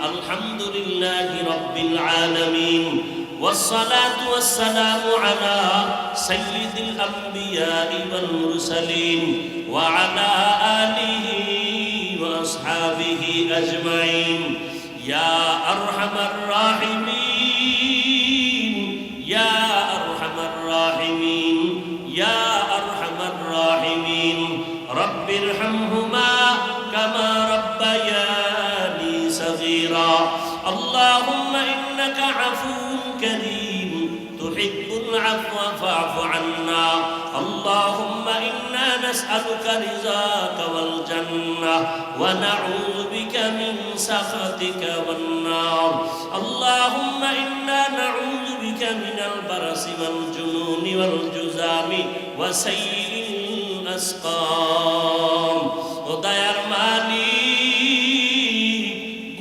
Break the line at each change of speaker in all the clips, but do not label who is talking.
আলহামদুলিল্লাহি রাব্বিল আলামিন والصلاة والسلام على سيد الأنبياء والمرسلين وعلى آله وأصحابه أجمعين يا أرحم الراحمين يا أرحم الراحمين يا أرحم الراحمين رب ارحمهما كما ربياني صغيرا اللهم إنك عفو كريم تحب العفو فاعف عنا اللهم إنا نسألك رضاك والجنة ونعوذ بك من سخطك والنار اللهم إنا نعوذ بك من البرص والجنون والجذام وسيء الأسقام ودير মালিক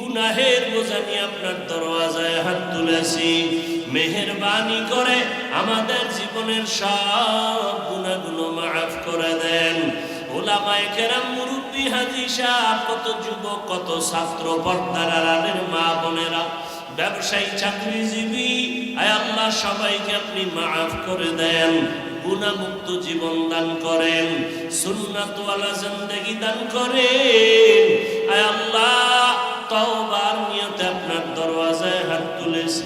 গুনাহের বোঝা নিয়ে আপনার দরওয়াজায় হাত তুলেছি মেহেরবানি করে আমাদের জীবনের সব গুনাহগুলো মাফ করে দেন উলামায়ে কেরাম মুরব্বি হাজী সাহেব কত যুবক কত ছাত্র পর্দার আড়ালের মা বোনেরা ব্যবসায়ী চাকরিজীবী আয় আল্লাহ সবাইকে আপনি মাফ করে দেন গুনাহমুক্ত জীবন দান করেন সুন্নাতওয়ালা জিন্দেগি দান করেন আয় আল্লাহ তওবার নিয়তে আপনার দরওয়াজায় হাত তুলেছি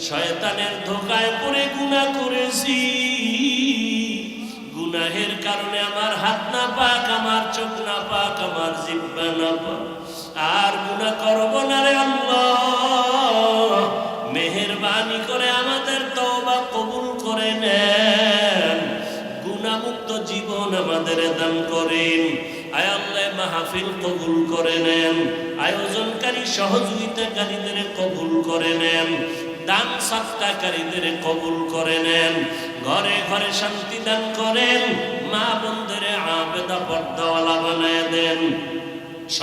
শয়তানের ধোঁকায় পড়ে গুনাহ করেছি গুনাহের কারণে আমার হাত না পাক আমার চোখ না পাক আমার জিহ্বা না পাক আর গুনাহ করব না রে আল্লাহ মেহেরবানি করে আমাদের তওবা কবুল করে নেন গুনাহমুক্ত জীবন আমাদের দান করেন আয় আল্লাহ মাহফিল কবুল করে নেন আয়োজনকারী সহযোগিতাকারীদের কবুল করে নেন দান সৎকারীদের কবুল করে নেন ঘরে ঘরে শান্তি দান করেন মা বোনদের আবেদা পর্দাওয়ালা বানায় দেন